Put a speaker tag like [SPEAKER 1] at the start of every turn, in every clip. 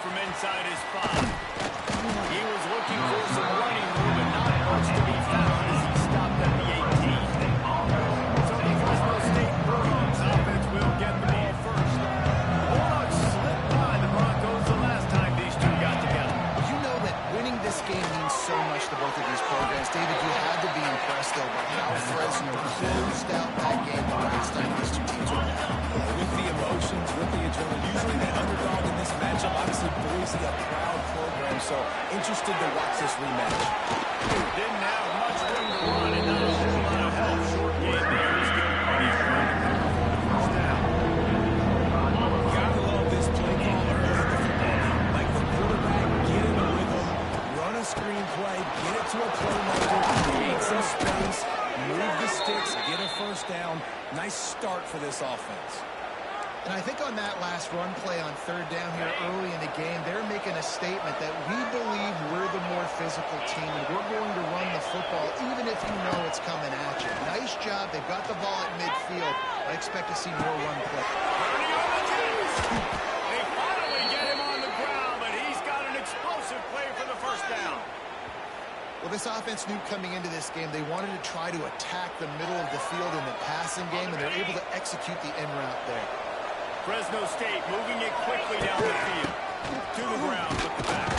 [SPEAKER 1] from inside his 5. He was looking for some running room, but not much to be found as he stopped at the 18. So the Fresno State Bulldogs offense will get the ball first. The Bulldogs slipped by the Broncos the last time these two got together.
[SPEAKER 2] You know that winning this game means so much to both of these programs. David, you had to be impressed, though, by how Fresno closed out that game the last time these two teams were down.
[SPEAKER 3] With the emotions, with the adrenaline, usually the underdog in this matchup, obviously Boise, a proud program, so interested to watch this rematch.
[SPEAKER 1] Didn't have much room to run and not a whole lot of help. Short game there is good. He's trying to cover for the first down.
[SPEAKER 3] Gotta love this play call early in the football game. Like the quarterback, get in a rhythm, run a screen play, get it to a playmaker, create some space, move the sticks, get a first down. Nice start for this offense.
[SPEAKER 2] And I think on that last run play on third down here early in the game, they're making a statement that we believe we're the more physical team, and we're going to run the football even if you know it's coming at you. Nice job. They've got the ball at midfield. I expect to see more run play.
[SPEAKER 1] They finally get him on the ground, but he's got an explosive play for the first down.
[SPEAKER 2] Well, this offense knew coming into this game they wanted to try to attack the middle of the field in the passing game, and they're able to execute the in route there.
[SPEAKER 1] Fresno State moving it quickly down the field. To the ground with the back.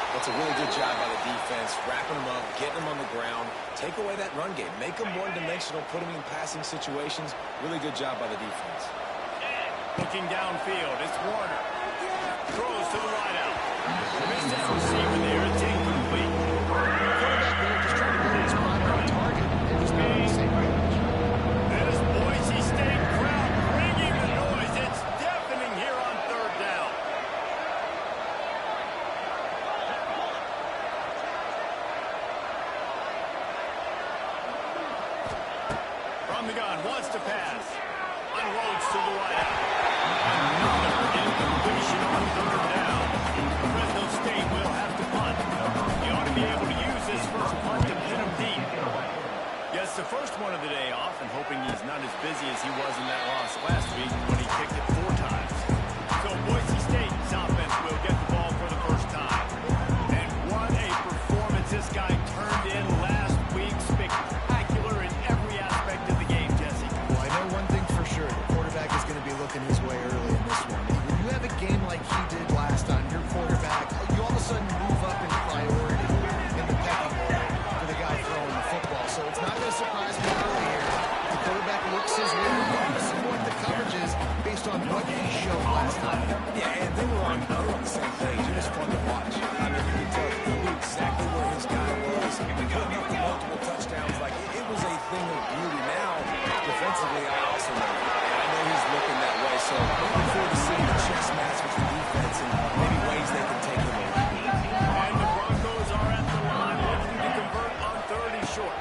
[SPEAKER 3] That's a really good job by the defense, wrapping them up, getting them on the ground, take away that run game, make them one-dimensional, put them in passing situations. Really good job by the defense.
[SPEAKER 1] Looking downfield, it's Warner. Throws to the wideout. Missed his receiver there, it's incomplete.
[SPEAKER 2] Quarterback there just trying to go to his primary target. They're just not on the same page.
[SPEAKER 1] This Boise State crowd bringing the noise. It's deafening here on third down. From the gun, wants to pass. Unloads to the wideout. Another incompletion on third down. Fresno State will have to punt. He ought to be able to use this first punt to pin him deep. Gets the first one of the day off, and hoping he's not as busy as he was in that loss last week when he kicked it 4 times. So Boise State's offense will get the ball for the first time. And what a performance this guy turned in last week. Spectacular in every aspect of the game, Jesse.
[SPEAKER 2] Well, I know one thing for sure. The quarterback is going to be looking his way early in this one. When you have a game like he did last time, your quarterback, you all of a sudden move up in priority in the pecking order for the guy throwing the football. So it's not going to surprise me early here. The quarterback looks his way regardless of what the coverage is based on what he showed last time.
[SPEAKER 3] Yeah, and they were on the same page. It was fun to watch. I mean, you could tell he knew exactly where his guy was. Putting up the multiple touchdowns, like it was a thing of beauty. Now, defensively, I also know. I know he's looking that way. So looking forward to seeing the chess match with the defense and maybe ways they can take him over.
[SPEAKER 1] And the Broncos are at the line looking to convert on third and short.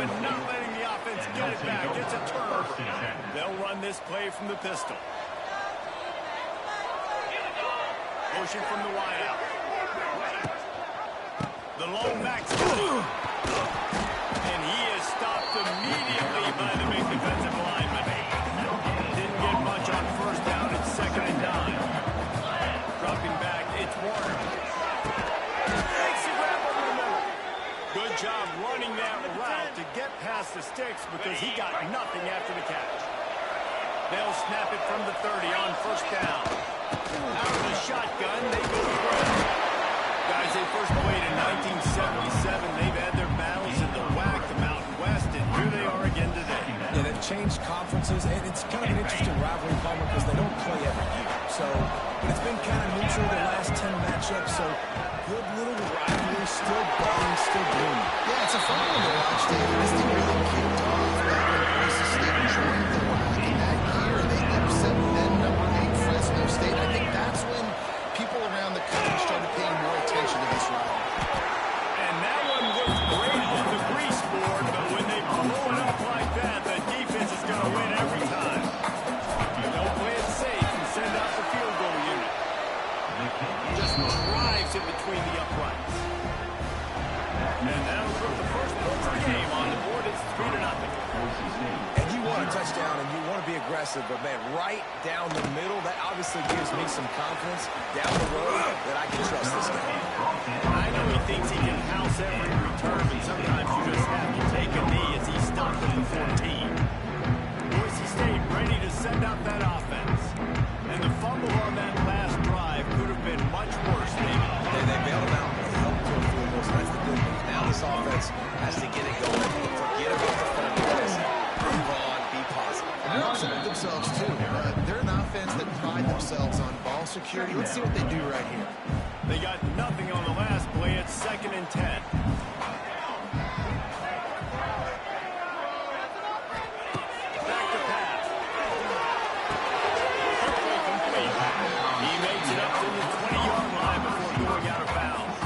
[SPEAKER 1] but not letting the offense get it back. It's a turnover. They'll run this play from the pistol. Motion from the wideout. The lone back's coming. And he is stopped immediately by the big defensive lineman. Didn't get much on first down. It's 2nd and 9. Dropping back, it's Warner. Makes the grab over the middle. Good job running that route to get past the sticks because he got nothing after the catch. They'll snap it from the 30 on first down. Out of the shotgun, they go to ground. Guys, they first played in 1977. They've had their battles in the WAC, the Mountain West, and here they are again today.
[SPEAKER 3] Yeah, they've changed conferences, and it's kind of an interesting rivalry, Palmer, because they don't play every year. So, but it's been kind of neutral the last 10 matchups, so good little rivalry, still bubbling, still blooming.
[SPEAKER 2] Yeah, it's a fun one to watch, David. This thing really kicked off back when Boise State joined the WAC. And that year, they upset then number 8 Fresno State. I think that's when people around the country started paying more attention to this rivalry.
[SPEAKER 1] And that one was great on the grease board, but when they blow it up like that, the defense is going to win every time. They'll play it safe and send out the field goal unit. Just drives it between the uprights. And that'll put the first points of the game on the board. It's 3-0.
[SPEAKER 3] And you want a touchdown, and you want to be aggressive, but, man, right down the middle, that obviously gives me some confidence down the road that I can trust this guy.
[SPEAKER 1] I know he thinks he can house every return, but sometimes you just have to take a knee as he stopped at the 14. Boise State ready to send out that offense. And the fumble on that last drive could have been much worse, maybe.
[SPEAKER 3] They bailed him out. They helped to a field goal, so that's the good news. Now this offense has to get it going. Forget about the fumble. Move on, be positive.
[SPEAKER 2] And they're upset themselves, too. They're an offense that pride themselves on ball security. Let's see what they do right here.
[SPEAKER 1] They got nothing on the last play. It's 2nd and 10. Back to pass. Quickly complete. He makes it up to the 20-yard line before going out of bounds.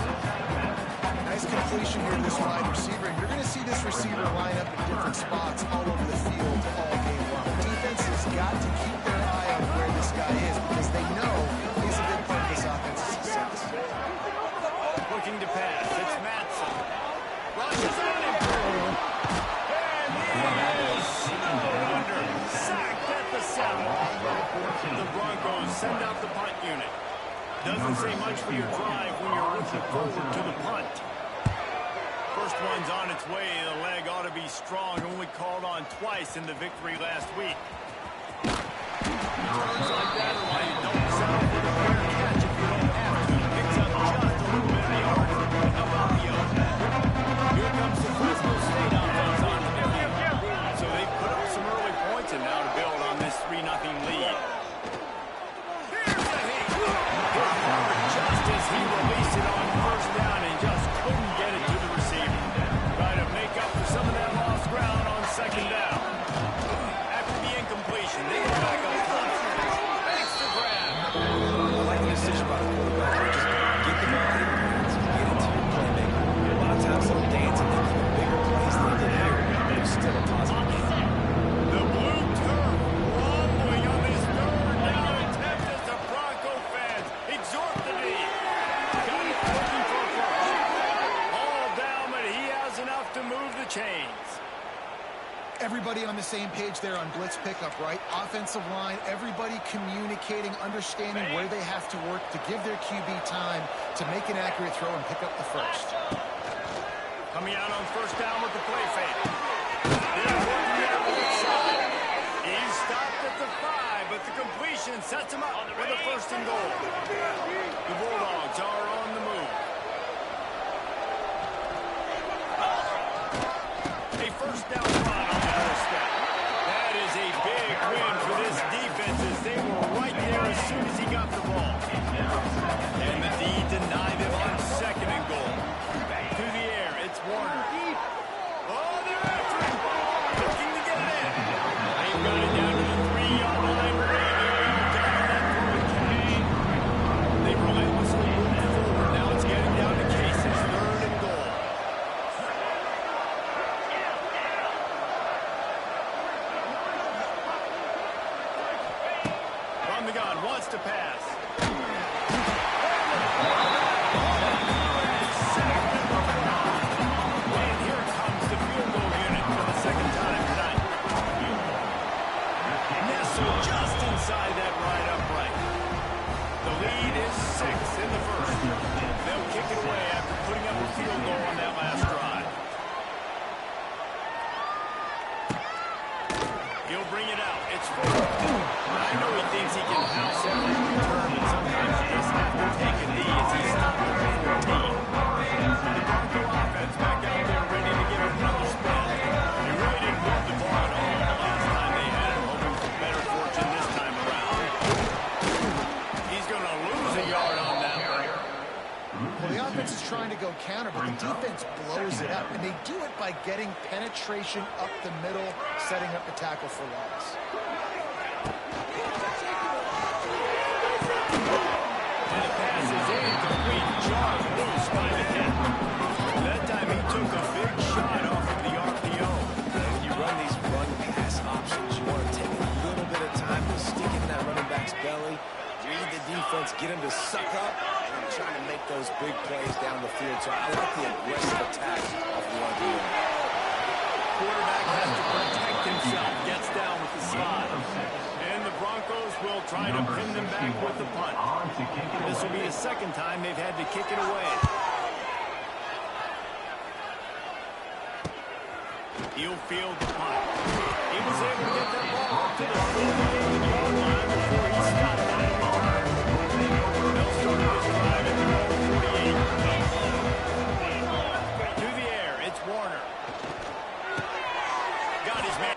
[SPEAKER 2] Nice completion here to this wide receiver. And you're going to see this receiver line up in different spots all over the field all game long. The defense has got to keep their eye on where this guy is because they know he's a big part of this offense's success.
[SPEAKER 1] Looking to pass. It's Matson. Rushes on him. And he is under. Sacked at the 7. The Broncos send out the punt unit. Doesn't say much for your drive when you're looking forward to the punt. First one's on its way. The leg ought to be strong. Only called on twice in the victory last week. Turns like that are why you don't settle for the fair catch if you don't have to. Picks up just a little bit of yards. How about the other? Here comes the Fresno State offense on the field. So they put up some early points and now to build on this 3-0 lead. Here's the hit. Just as he released it on first down and just couldn't get it to the receiver. Try to make up for some of that lost ground on 2nd down. After the incompletion, they go back up top. Makes the grab.
[SPEAKER 3] I like the decision by the quarterback. Just get the ball in your hands, get it to your playmaker. A lot of times they'll dance and think of bigger plays than they did here, but it's still a positive game.
[SPEAKER 1] The blue turf rumbling on this 3rd down attempt as the Bronco fans exhort the knee. Got it looking for a first. All down, but he has enough to move the chains.
[SPEAKER 2] Everybody on the same page there on blitz pickup, right? Offensive line, everybody communicating, understanding where they have to work to give their QB time to make an accurate throw and pick up the first.
[SPEAKER 1] Coming out on first down with the play fake. They're working that right side. He's stopped at the 5, but the completion sets him up for the 1st and goal. The Bulldogs are on the move. A first down run on the doorstep. That is a big win for this defense as they were right there as soon as he got the ball. And the D denied him on 2nd and goal. To the air, it's Warner. Oh, they're after him. Looking to get it in. They've got it down to the 3-yard line. Down that throwing catch. They relentlessly moved forward. Now it's getting down to Case's 3rd and goal. field goal on that last drive. He'll bring it out. It's 4. I know he thinks he can house every return, but sometimes you just have to take a knee as he's not looking for a knee. The Bronco offense back out there ready to give it another spin. They really didn't move the ball at all the last time they had him, hoping for better fortune this time around. He's going to lose a yard on that one.
[SPEAKER 2] Well, the offense is trying to go counter, but the defense blows it up, and they do it by getting penetration up the middle, setting up the tackle for loss.
[SPEAKER 1] And the pass is incomplete. Charles loose by the hit. That time he took a big shot off of the RPO.
[SPEAKER 3] When you run these run-pass options, you want to take a little bit of time to stick it in that running back's belly, read the defense, get him to suck up, and trying to make those big plays down the field. So I like the aggressive attack off the RPO.
[SPEAKER 1] Quarterback has to protect himself. Gets down with the slide. And the Broncos will try to pin them back with the punt. This will be the second time they've had to kick it away. He'll field the punt. He was able to get that ball up to the 48-yard line before he stopped that return. They'll start this drive at their own 48. To the air, it's Warner. Got his man.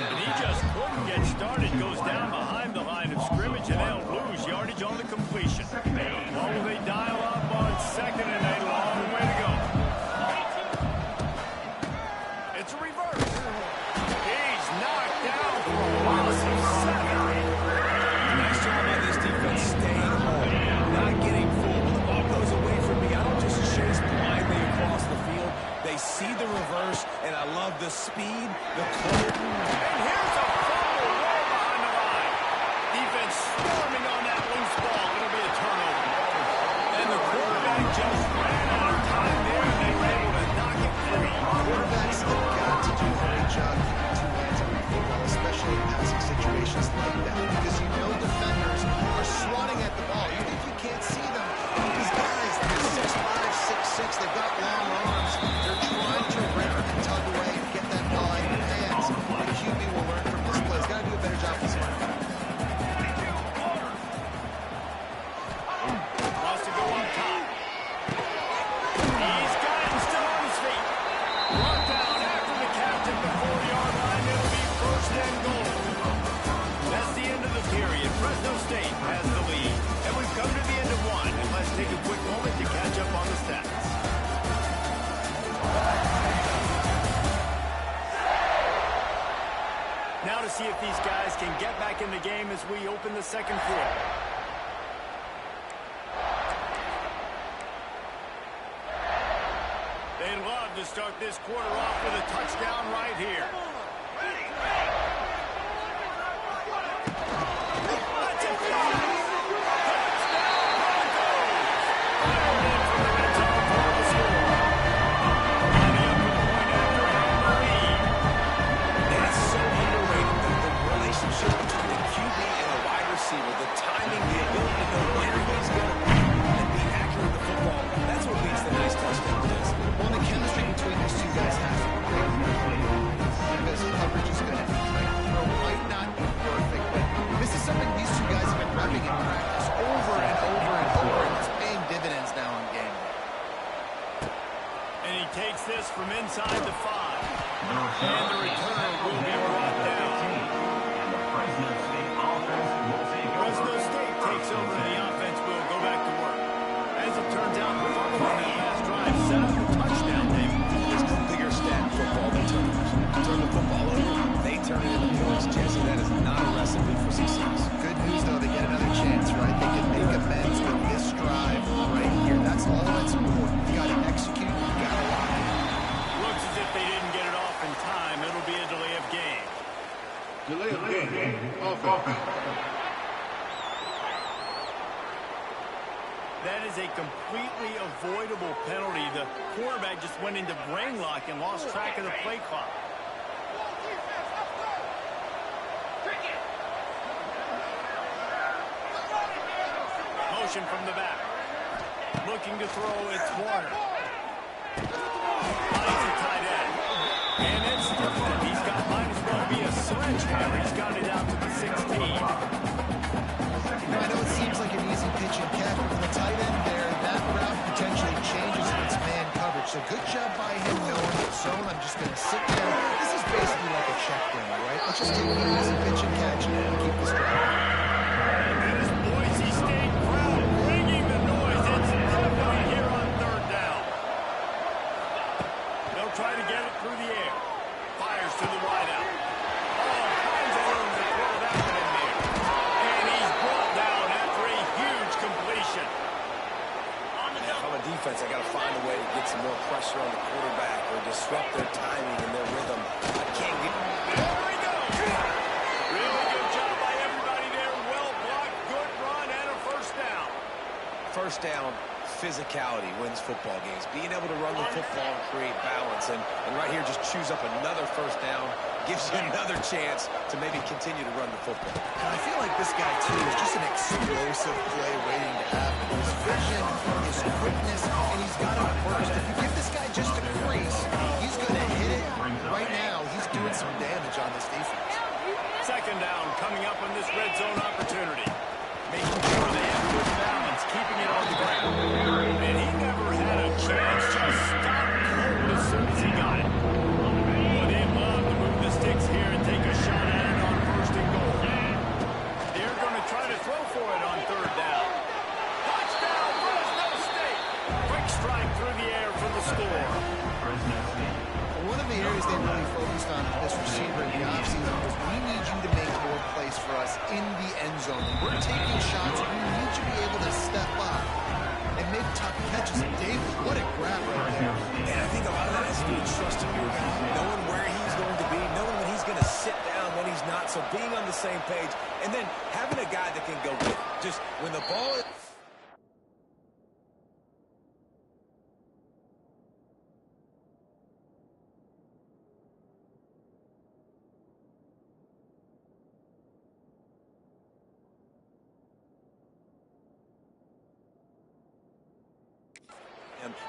[SPEAKER 1] And he just couldn't get started. Goes down behind the line of scrimmage, and they'll lose yardage on the completion. What will they dial up on second and a long way to go? It's a reverse. He's knocked down for a loss of 7.
[SPEAKER 3] Nice job by this defense staying home, not getting fooled. When the ball goes away from me, I don't just chase blindly across the field. They see the reverse, and I love the speed, the clarity.
[SPEAKER 1] And here's a fumble way behind the line. Defense storming on that loose ball. It'll be a turnover. And the quarterback just ran out of time there, and they were able to knock it free.
[SPEAKER 2] Quarterbacks have got to do a great job keeping two hands on the football, especially in passing situations like that, because you know defenders are swatting at the ball. Even if you can't see them, these guys, they're 6'5", 6'6", they've got long arms. They're trying to rip and tug away and get that ball out of your hands.
[SPEAKER 1] we open the second quarter. They'd love to start this quarter off with a touchdown right here.
[SPEAKER 3] The timing, the ability to know where he's going to be and be accurate with the football, that's what leads to nice touchdowns.
[SPEAKER 2] Well, the chemistry between these two guys has to be great because coverage is going to throw might not be perfect, but this is something these two guys have been repping in practice over and over and over, and it's paying dividends now in game.
[SPEAKER 1] And he takes this from inside the 5. And the return will be brought down. Fresno State takes over and the offense will go back to work. As it turns out, the last drive set up a touchdown, David.
[SPEAKER 3] There's no bigger stat in football than turnovers. Turn the football over, they turn it into points. Jesse, that is not a recipe for success.
[SPEAKER 2] Good news, though, they get another chance, right? They can make amends with this drive right here. That's all that's important. You got to execute, you got to lock it.
[SPEAKER 1] Looks as if they didn't get it off in time. It'll be a delay of game.
[SPEAKER 4] Delay of game. Offense.
[SPEAKER 1] That is a completely avoidable penalty. The quarterback just went into brain lock and lost track of the play clock. Motion from the back. Looking to throw, it's Warner. Finds a tight end. And it's Stefan. He's got, might as well be a sledgehammer. He's got it out to the 16.
[SPEAKER 2] I know it seems like an easy pitch and catch, but for the tight end there, that route potentially changes if it's man coverage. So good job by him knowing the zone. I'm just going to sit there. This is basically like a check down, right? Let's just take an easy pitch and catch and keep this driving.
[SPEAKER 1] That is Boise State crowd bringing the noise. It's definitely here on third down. They'll try to get it through the air. Fires to the wideout. All kinds of room to throw that one in there. And he's brought down after a huge completion.
[SPEAKER 3] If I'm a defense, I got to find a way to get some more pressure on the quarterback or disrupt their timing and their rhythm. I can't get...
[SPEAKER 1] There we go. Really good job by everybody there. Well blocked, good run, and a first down.
[SPEAKER 3] First down, physicality wins football games. Being able to run the football and create balance. And right here, just choose up another first down. Gives you another chance to maybe continue to run the football.
[SPEAKER 2] And I feel like this guy, too, is just an explosive play waiting to happen. His vision, his quickness, and he's got a burst. If you give this guy just a crease, he's going to hit it. Right now, he's doing some damage on this defense.
[SPEAKER 1] Second down coming up on this red zone opportunity. Making sure they have good balance, keeping it on the ground. And he never had a chance, just stopped cold as soon as he got it. Well, they'd love to move the sticks here and take a shot at it on first and goal. They're going to try to throw for it on third down. Touchdown, Fresno State! Quick strike through the air for the score.
[SPEAKER 2] One of the areas they really focused on this receiver in the offseason was we need you to make more plays for us in the end zone. When we're taking shots, we need you to be able to step up and make tough catches. And David, what a grab right there.
[SPEAKER 3] And I think a lot of that has to do with trusting your guy, knowing where he's going to be, knowing when he's going to sit down, when he's not. So being on the same page, and then having a guy that can go with it. Just when the ball is...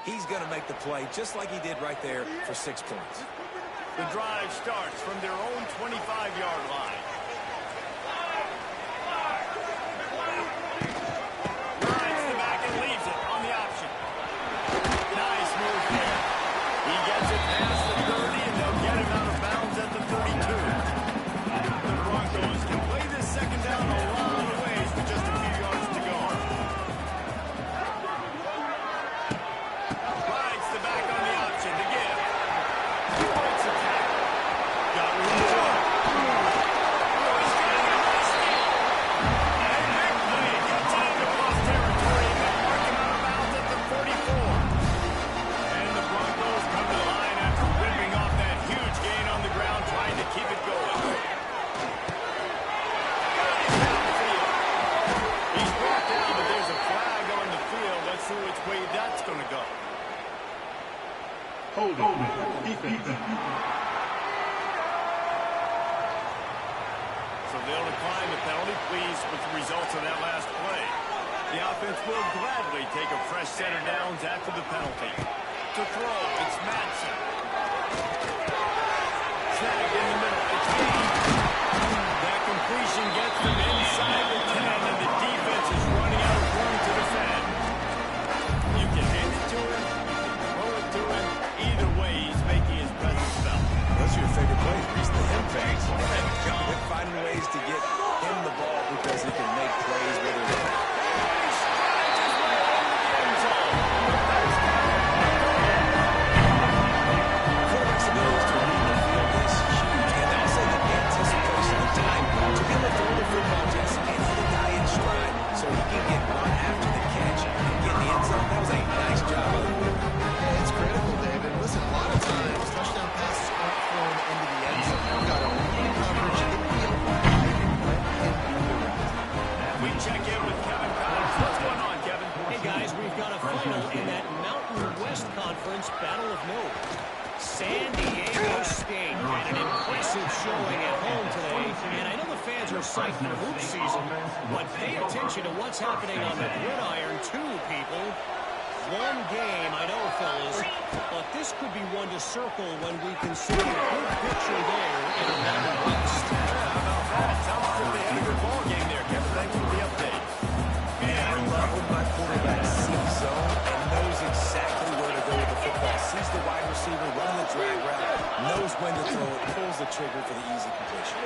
[SPEAKER 3] He's going to make the play just like he did right there for 6 points.
[SPEAKER 1] The drive starts from their own 25-yard line. Rides the back and leaves it on the option. Nice move there. He gets it past the 30, and they'll get him out of bounds at the 32. The Broncos can play this second down a lot of ways with just a few yards to go. Rides the back on the option to give. He breaks the tackle. Got room to run.
[SPEAKER 4] Holding. Defense.
[SPEAKER 1] So they'll decline the penalty, pleased with the results of that last play. The offense will gladly take a fresh set of downs after the penalty. To throw, it's Madsen. Snagged in the middle, it's Gaines. That completion gets them inside the 10, and the defense is running out of room to defend. You can hand it to him, you can throw it to him. Either way, he's making his presence felt.
[SPEAKER 3] Those are your favorite plays, Reese, the him fakes. They're finding ways to get him the ball because he can make plays whether they're
[SPEAKER 5] battle of note. San Diego State had an impressive showing at home today, and I know the fans are psyched for hoop season, but pay attention to what's happening on the gridiron too, people. One game, I know, fellas, but this could be one to circle when we consider the big picture there in the Mountain West.
[SPEAKER 1] How about that? Sounds like they had a good ball game there, Kevin. Thanks for the update.
[SPEAKER 3] Man, I love when my quarterback sees zone and knows exactly where to go with the football. Sees the wide receiver running the drag route, knows when to throw it, pulls the trigger for the easy completion.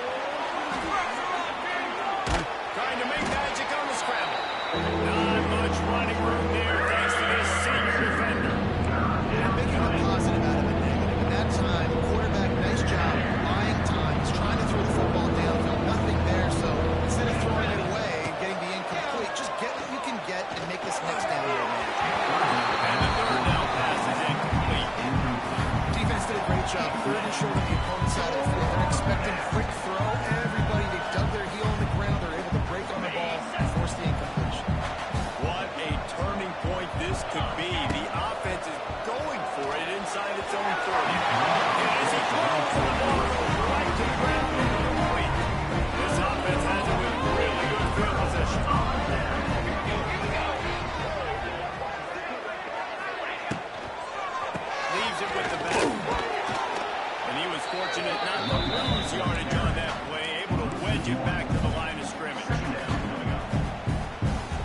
[SPEAKER 1] Trying to make magic on the scramble. Not much running room there thanks to this senior defender.
[SPEAKER 2] Yeah, making a positive out of a negative. In that time, quarterback, nice job, buying time. He's trying to throw the football downfield. Nothing there, so instead of throwing it away and getting the incomplete, just get what you can get and make this next down there, man.
[SPEAKER 1] And the third down pass is incomplete.
[SPEAKER 2] Defense did a great job. Third and short on the opponent's side of the field. They're expecting quick throw. Everybody, they dug their heel on the ground. They're able to break on the ball and force the incompletion.
[SPEAKER 1] What a turning point this could be. The offense is going for it inside its own 30. And as he throws the ball right to the ground, incomplete. This offense has it with really good field position. Leaves it with the back. And he was fortunate not to lose yardage on that play, able to wedge it back to the line of scrimmage.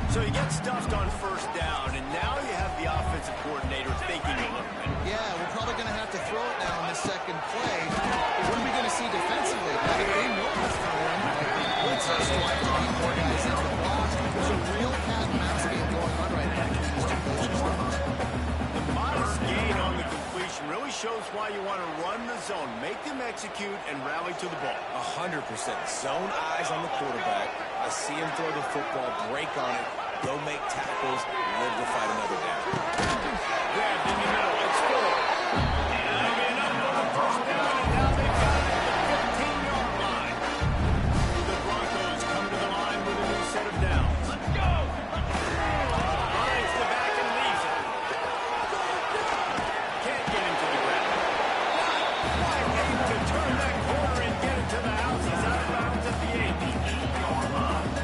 [SPEAKER 1] So you get stuffed on first down, and now you have the offensive coordinator thinking a little bit.
[SPEAKER 2] Yeah, we're probably going to have to throw it now on this second play. What are we going to see defensively? They know what's coming. Let's strive to keep more guys into the box. There's a real cat and mouse game going on right now.
[SPEAKER 1] The modest gain on the completion really shows why you want to run the zone, make them execute, and rally to the ball.
[SPEAKER 3] 100%. Zone eyes on the quarterback. I see him throw the football, break on it, go make tackles, live to fight another down.
[SPEAKER 1] Grabbed in the middle. It's full. That'll be enough for the first down, and now they've got it at the 15-yard line. The Broncos come to the line with a new set of downs. Let's go! Finds the back and leaves it. Can't get him to the ground. Why aim to turn that corner and get it to the house? He's out of bounds at the 8.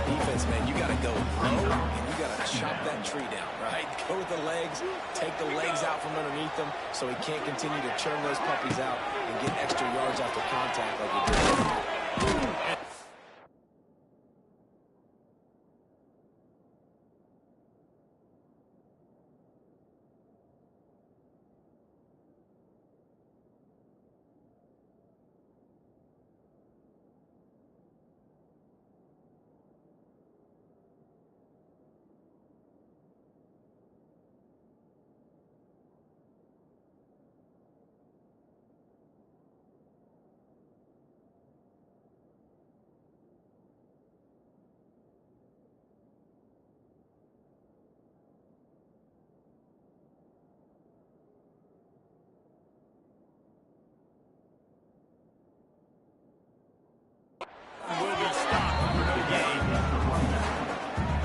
[SPEAKER 3] Defense, man, you got to go low, and you got to chop that tree down, right? Go with the legs, take the legs out from underneath them so he can't continue to churn those puppies out and get extra yards after contact like he did.
[SPEAKER 1] Will be stopped for no gain.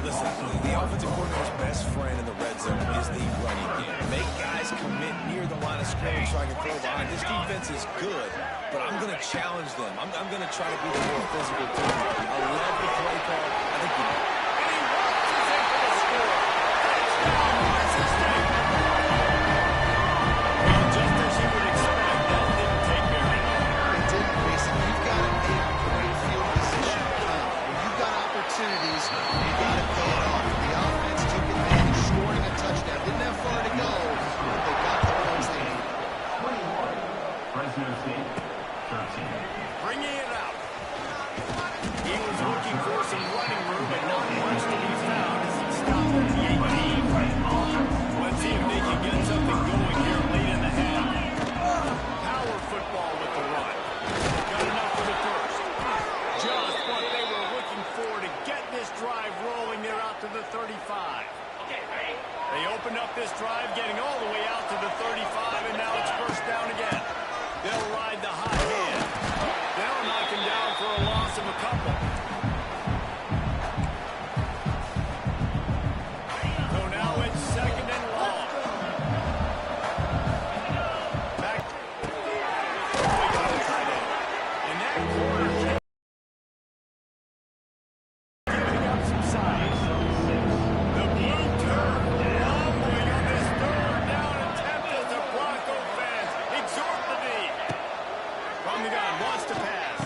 [SPEAKER 3] Listen, the offensive coordinator's best friend in the red zone is the running game. Make guys commit near the line of scrimmage so I can throw behind. This defense is good, but I'm going to challenge them. I'm going to try to be the more physical team. I love the play call. I think the...
[SPEAKER 1] And he launches in for the score. Touchdown, Boise State. Well, just as you would expect, that didn't take very long.
[SPEAKER 2] It didn't, Mason. You've got to make great field position count. When you've got opportunities, you got to pay it off. The offense took advantage, scoring a touchdown. Didn't have far to go, but they got the points they needed.
[SPEAKER 4] Fresno State, 13.
[SPEAKER 1] Bringing it out. He was looking for some running room, but not much to be found as he stopped at the 18. Let's see if they can get something going here late in the half. Power football with the run. Got enough for the first. Just what they were looking for to get this drive rolling. They're out to the 35. They opened up this drive, getting all the way out to the 35, and now it's first down again. They'll ride the hot hand. They'll knock him down for a loss of a couple. So now it's second and long. Back. And that corner giving up some size. The blue turn rumbling on this third down attempt as the Bronco fans exhort the knee. From the gun, wants to pass.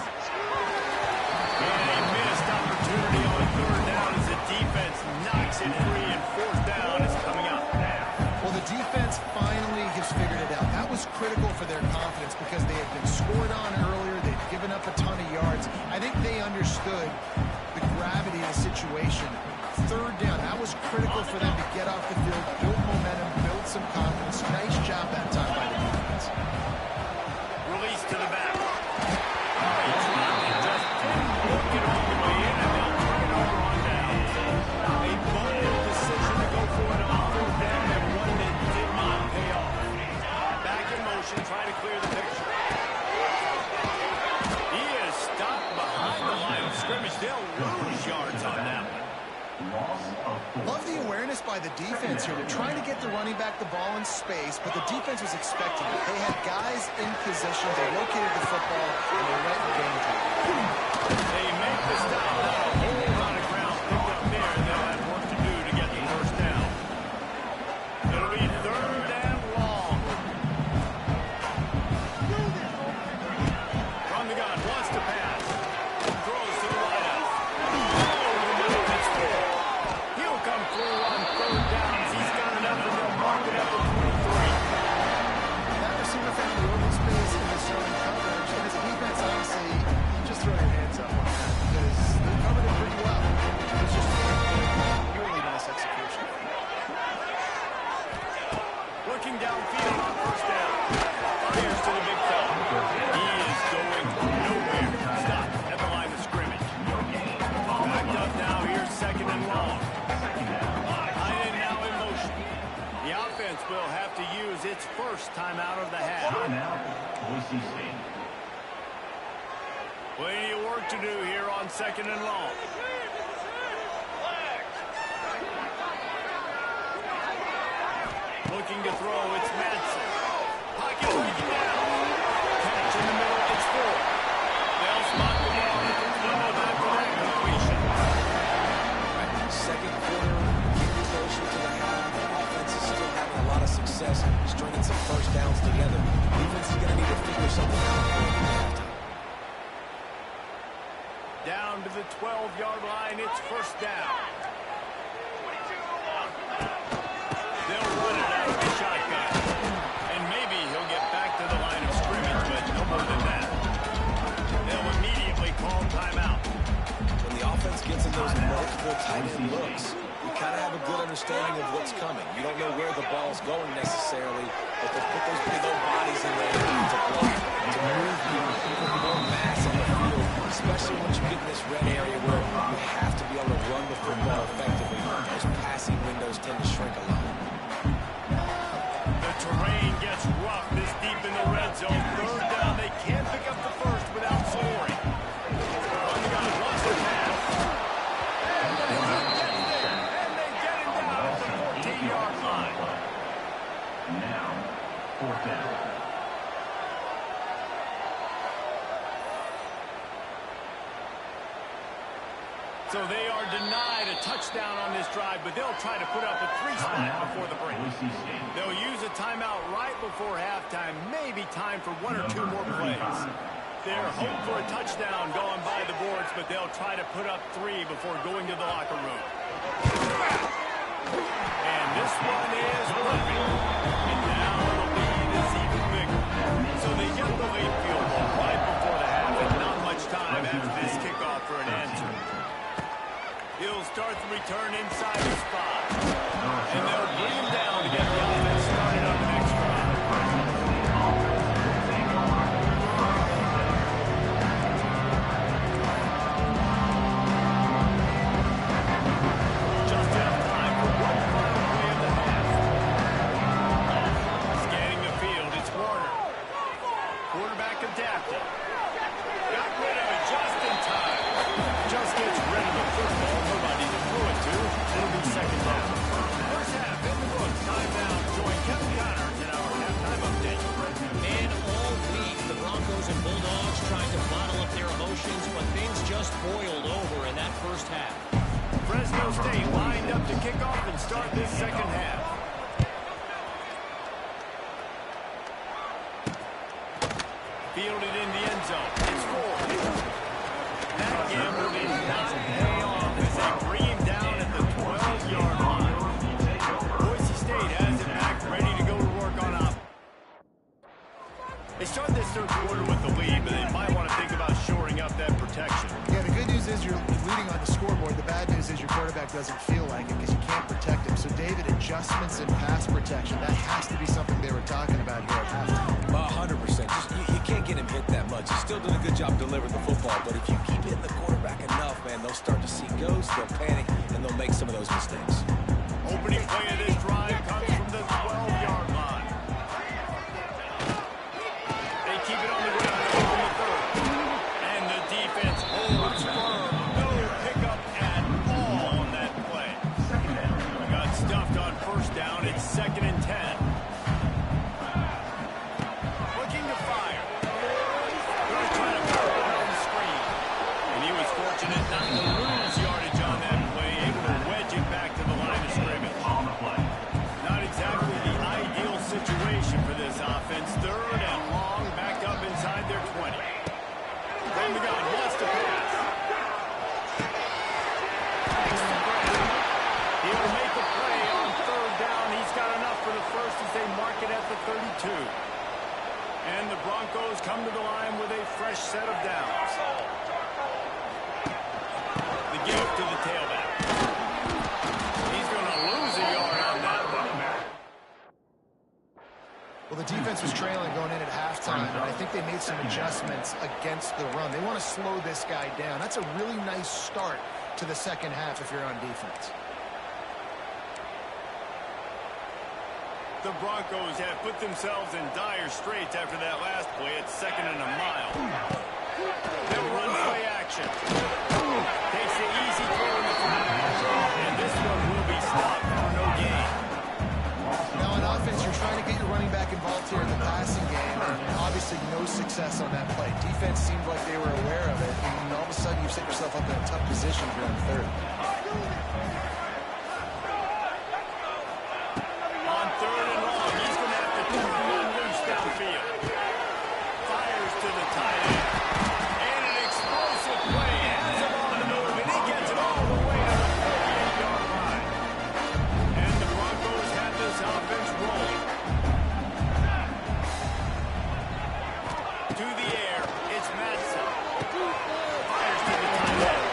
[SPEAKER 1] And a missed opportunity on third down as the defense knocks it free, and fourth down is coming up.
[SPEAKER 2] Well, the defense finally has figured it out. That was critical for their confidence because they had been scored on earlier. They'd given up a ton of yards. I think they understood the gravity of the situation. Third down, that was critical for them to get off the field, build momentum, build some confidence. Nice job that time by the defense.
[SPEAKER 1] Release to the back. He dropped it, just didn't look it all the way in, and they'll turn it over on down. A bold decision to go for it on fourth down, and one that did not pay off. Back in motion, trying to clear the picture. He is stopped behind the line of scrimmage. They'll lose yards on that one.
[SPEAKER 2] Love the awareness by the defense here. They're trying to get the running back the ball in space, but the defense was expecting it. They had guys in position. They located the football, and they read the game plan.
[SPEAKER 1] They make the stop. Not a whole lot of ground picked up there, and they'll have work to do to get the first down. It'll be third and long. From the gun, wants to pass. Throws to the wideout. He'll come through on third downs. He's got enough, and they'll mark it up at 23.
[SPEAKER 2] That receiver found the open space in the zone coverage, and his defense, honestly, you just throw your hands up on that because they covered it pretty well. It was just really nice execution.
[SPEAKER 1] Looking downfield on first down. Fires to the big fella. He is going nowhere. Stop at the line of scrimmage. Backed up now. Here's second and long. High end now in motion. The offense will have to use its first timeout of the half.
[SPEAKER 4] Boise State.
[SPEAKER 1] Plenty of work to do here on second and long. Looking to throw, it's Madsen. Pocket breaking down. Catch in the middle, it's 4. They'll spot the ball and throw back for that completion.
[SPEAKER 3] Second quarter, getting closer to the half. The offense is still having a lot of success stringing some first downs together. Defense is going to need to figure something out for halftime.
[SPEAKER 1] Down to the 12-yard line, it's first down. They'll run it out of the shotgun. And maybe he'll get back to the line of scrimmage, but no more than that. They'll immediately call timeout.
[SPEAKER 3] When the offense gets in those multiple tight end looks, you kind of have a good understanding of what's coming. You don't know where the ball's going necessarily, but they put those big old bodies in there to block, to move people, put more mass on the field, especially once you get in this red area where you have to be able to run the football effectively. Those passing windows tend to shrink a lot.
[SPEAKER 1] The terrain gets rough this deep in the red zone. Third down, they can't pick up the first without scoring. On the gun, wants to pass. And they get him down at the
[SPEAKER 4] down.
[SPEAKER 1] So they are denied a touchdown on this drive, but they'll try to put up a 3-spot before the break. They'll use a timeout right before halftime, maybe time for 1 or 2 more plays. They're hoping for a touchdown going by the boards, but they'll try to put up 3 before going to the locker room. And this one is perfect. And now the lead is even bigger. So they get the late field goal right before the half, and not much time after this kickoff for an answer. He'll start the return inside the spot. And they'll bring him down to get the offense started on the next drive. Just enough time for one final play of the half. Scanning the field, it's Warner. Quarterback adapted. Got rid of it just in time. Just gets rid of the football. Nobody to throw it to. It'll be second down. First half in the books. Time down. Join Kevin Connors in our halftime update.
[SPEAKER 5] And all week, the Broncos and Bulldogs tried to bottle up their emotions, but things just boiled over in that first half.
[SPEAKER 1] Fresno State lined up to kick off and start this second half. Fielded in the end zone. It's 4. That gamble did not pay off as they bring him down at the 12-yard line. Boise State has it back, ready to go to work on up. They start this third quarter with the lead, but they might want to think about shoring up that protection.
[SPEAKER 2] Yeah, the good news is you're leading on the scoreboard. The bad news is your quarterback doesn't feel like it because you can't protect him. So, David, adjustments in pass protection, that has to be something they were talking about here at halftime.
[SPEAKER 3] 100%. You can't get him hit that much. He's still doing a good job delivering the football, but if you keep hitting the quarterback enough, man, they'll start to see ghosts, they'll panic, and they'll make some of those mistakes.
[SPEAKER 1] Opening play of this drive comes from the 12-yard line. They keep it on the ground over the third. And the defense holds firm. No pickup at all on that play. Got stuffed on first down. It's 2nd and 10. Looking to fire. They're trying to put it on the screen. And he was fortunate not to lose yardage on that play, able to wedge it back to the line of scrimmage. Not exactly the ideal situation for this offense. 3rd and long, backed up inside their 20. From the gun, wants to pass. He'll make a play on 3rd down. He's got enough for the first as they mark it at the 32. And the Broncos come to the line with a fresh set of downs. The give to the tailback. He's going to lose a yard on that one.
[SPEAKER 2] Well, the defense was trailing going in at halftime, and I think they made some adjustments against the run. They want to slow this guy down. That's a really nice start to the second half if you're on defense.
[SPEAKER 1] The Broncos have put themselves in dire straits after that last play. It's 2nd and a mile. They'll run play action. Takes the easy throw in the flat. And this one will be stopped for no gain.
[SPEAKER 2] Now, on offense, you're trying to get your running back involved here in the passing game, and obviously no success on that play. Defense seemed like they were aware of it, and all of a sudden you've set yourself up in a tough position here on 3rd.
[SPEAKER 1] On 3rd and long, he's going to have to turn one loose downfield. Fires to the tight end. And an explosive play. Has him on the move, and he gets it all the way to the 48-yard line. And the Broncos have this offense rolling. To the air, it's Madsen. Fires to the tight end.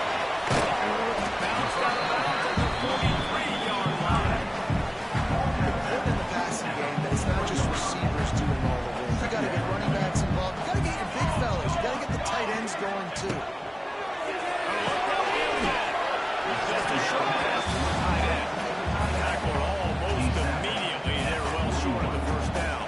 [SPEAKER 1] Bounced out of bounds at the 43-yard line.
[SPEAKER 2] In the passing game, that it's not just receivers doing all the work. You got to get running backs involved. You got to get your big fellas. You got to get the tight ends going too.
[SPEAKER 1] Just a short pass to the tight end. Tackled almost immediately. They're well short of the first down.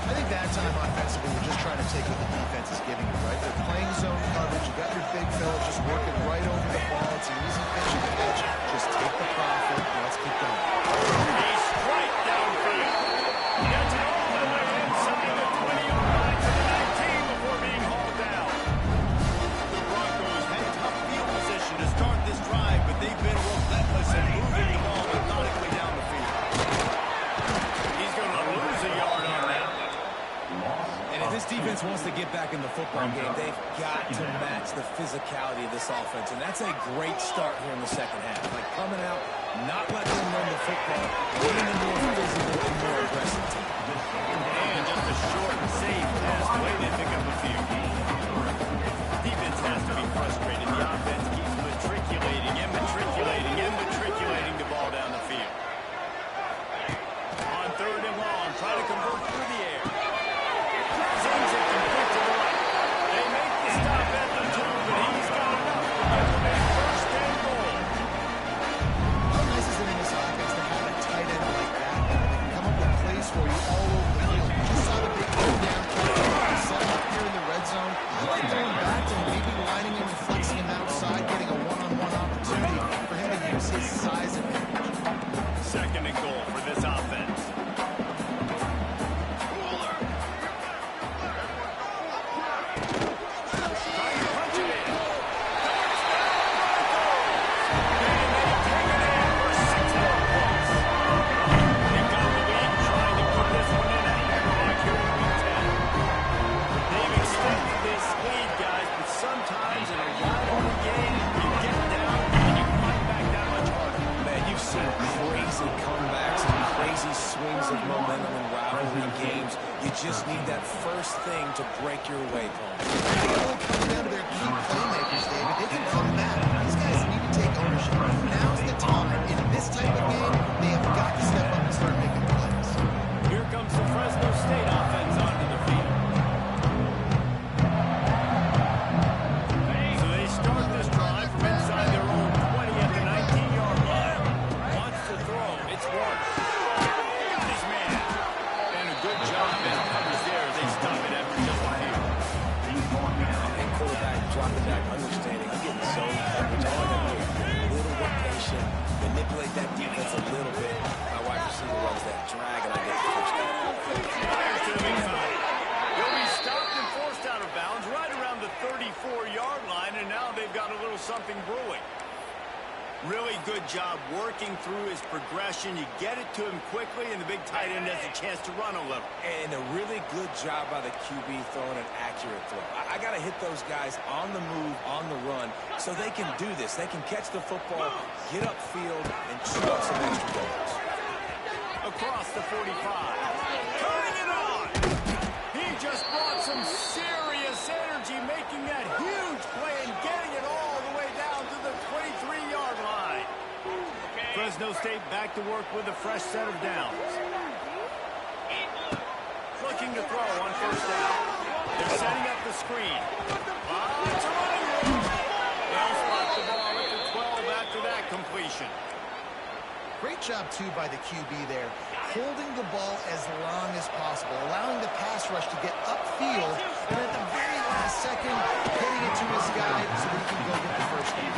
[SPEAKER 2] I think that time offensively, we're just trying to take what the defense is giving you, right? They're playing zone coverage. You got your big fellas just working right over the ball. It's an easy pitch and catch. Just take the profit. Let's keep going.
[SPEAKER 1] A strike downfield. Gets it
[SPEAKER 3] football game, they've got to match the physicality of this offense, and that's a great start here in the second half. Like coming out, not letting them run the football, getting a more physical and more aggressive team.
[SPEAKER 1] And just a short, safe pass. Way they pick up a few. Defense has to be frustrated. The offense keeps matriculating and matriculating and matriculating the ball down the field. On third and long, try to convert through the air. Sends it complete to the right. They make the stop at the 2, but he's got enough to give them a first and goal.
[SPEAKER 2] How nice is it in this offense to have a tight end like that? They can come up with plays for you all over the field. You just saw the big third down catch. Set him up here in the red zone. I like going back and maybe lining him and flexing him outside, getting a one-on-one opportunity for him to use his size advantage.
[SPEAKER 1] Second and goal for this offense. Trying to punch it in. Touchdown! And they take it in for 6 more points. They've got the lead, trying to put this one in at halfback here in week 10. They've extended this lead, guys, but sometimes in a rivalry game, you get down and you fight back that much harder.
[SPEAKER 3] Man, you've seen crazy comebacks and crazy swings of momentum in rivalry games. You just need that first thing to break your way, Paul.
[SPEAKER 2] It all comes down to their key playmakers, David. They can come back. These guys need to take ownership. Now's the time. In this type of game, they have got to step up and start making plays.
[SPEAKER 1] Here comes the Fresno State offense onto the field. So they start this drive from inside their own 20 at the 19-yard line. Wants to throw. It's Warner. Got his man. And a good job as covers there. They stop it after just a few.
[SPEAKER 3] And quarterback dropping back, understanding. I'm getting zone coverage. All I got to do is be a little bit patient, manipulate that defense a little bit. My wide receiver runs that drag, and I get the touchdown.
[SPEAKER 1] Fires to the big side. He'll be stopped and forced out of bounds right around the 34-yard line, and now they've got a little something brewing. Really good job working through his progression. You get it to him quickly, and the big tight end has a chance to run a little.
[SPEAKER 3] And a really good job by the QB throwing an accurate throw. I got to hit those guys on the move, on the run, so they can do this. They can catch the football, get upfield, and chew up some extra goals.
[SPEAKER 1] Across the 45. Turning it on. He just brought some serious energy, making that huge play and getting it all the way down to the 23-yard line. Fresno State back to work with a fresh set of downs. Looking to throw on first down. They're setting up the screen. It's a running room. They'll spot the ball at the 12 after that completion.
[SPEAKER 2] Great job, too, by the QB there. Holding the ball as long as possible, allowing the pass rush to get upfield, and at the very last second, getting it to his guy so that he can go get the first down.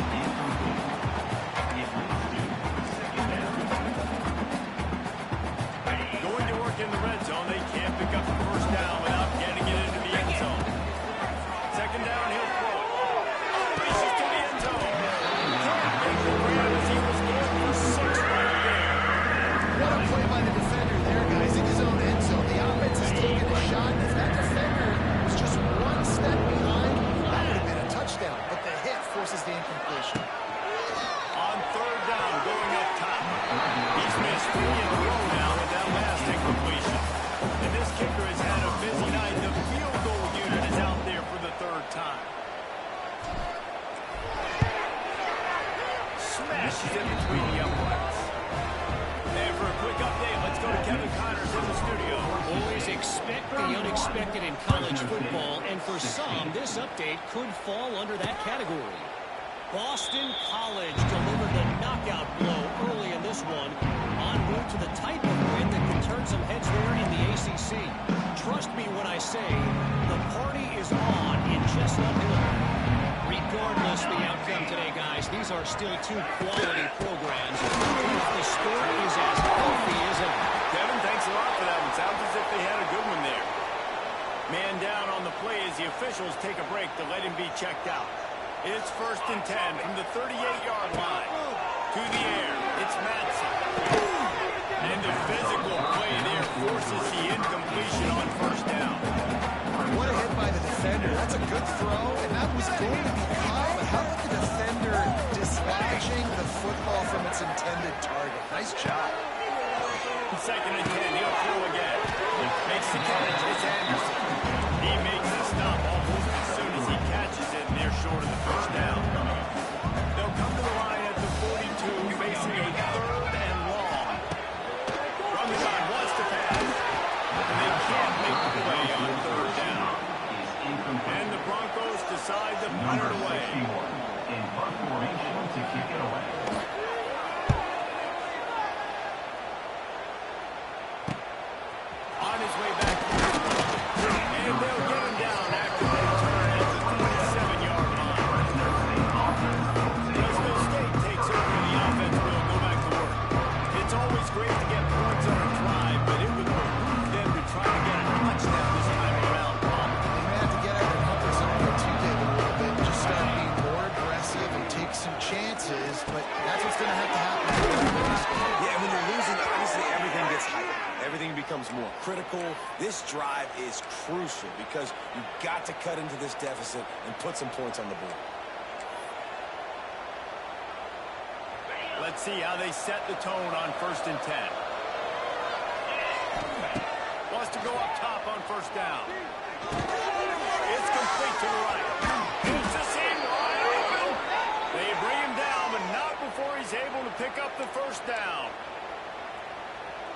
[SPEAKER 1] Going to work in the red zone. They can't pick up the first down without getting it into the end zone. Second down, he'll throw it. Races to the end zone. Can't make the grab as he was going for 6 right there.
[SPEAKER 2] What a play by the defender there, guys, in his own end zone. The offense is taking a shot. If that defender was just one step behind, that would have been a touchdown. But the hit forces the incompletion.
[SPEAKER 1] On third down, going up top. He's missed 3 in a row now with that last incompletion. And this kicker has had a busy night. The field goal unit is out there for the third time. Smashes in between the uprights. And for a quick update, let's go to Kevin Connors in the studio.
[SPEAKER 5] Always expect the unexpected in college football, and for some, this update could fall under that category. Boston College delivered the knockout blow early in this one, en route to the type of win that can turn some heads there in the ACC. Trust me when I say the party is on in Chestnut Hill. Regardless the outcome today, guys, these are still 2 quality programs. The sport is as healthy as ever.
[SPEAKER 1] Kevin, thanks a lot for that one. Sounds as if they had a good one there. Man down on the play as the officials take a break to let him be checked out. It's 1st and 10 from the 38-yard line. To the air, it's Madsen. And the physical play there forces the incompletion on first down.
[SPEAKER 2] What a hit by the defender. defender. That's a good throw, and that was going to be caught, but how about the defender dislodging the football from its intended target? Nice job.
[SPEAKER 1] 2nd and 10, he'll throw again. Makes the catch, it's Anderson. He makes the stop almost as soon as he catches it, and they're short of the first down. They'll come to the line at the 42, facing a 3rd and long. From the gun, wants to pass. And they can't make the play on 3rd down. And the Broncos decide to punt it away.
[SPEAKER 4] In punt formation to kick it away.
[SPEAKER 1] On his way back. And they'll get him down after they turn at the 27-yard line. Fresno State takes over the offense. Will go back to work. It's always great to get points on a drive, but it would behoove them to try to get a touchdown this time around.
[SPEAKER 2] They may have to get out of comfort zone what you did a little bit, just start being more aggressive and take some chances, but that's what's going to have to happen.
[SPEAKER 3] Yeah, when you're losing, obviously everything gets heightened. Everything becomes more critical. This drive is crucial because you've got to cut into this deficit and put some points on the board.
[SPEAKER 1] Let's see how they set the tone on 1st and 10. Wants to go up top on 1st down. It's complete to the right. It's the seam wide open. They bring him down, but not before he's able to pick up the 1st down.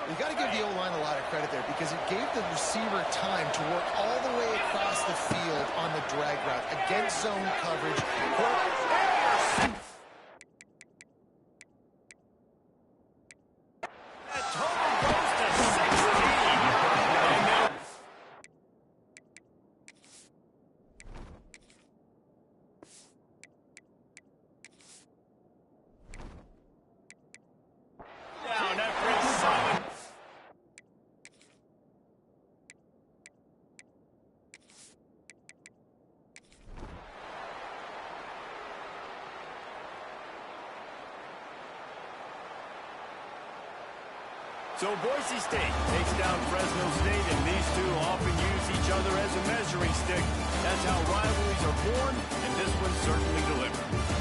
[SPEAKER 2] You got to give the O-line a lot of credit there because it gave the receiver time to work all the way across the field on the drag route against zone coverage.
[SPEAKER 1] That total goes to 16. And now down after a solid. So Boise State takes down Fresno State, and these two often use each other as a measuring stick. That's how rivalries are born, and this one certainly delivered.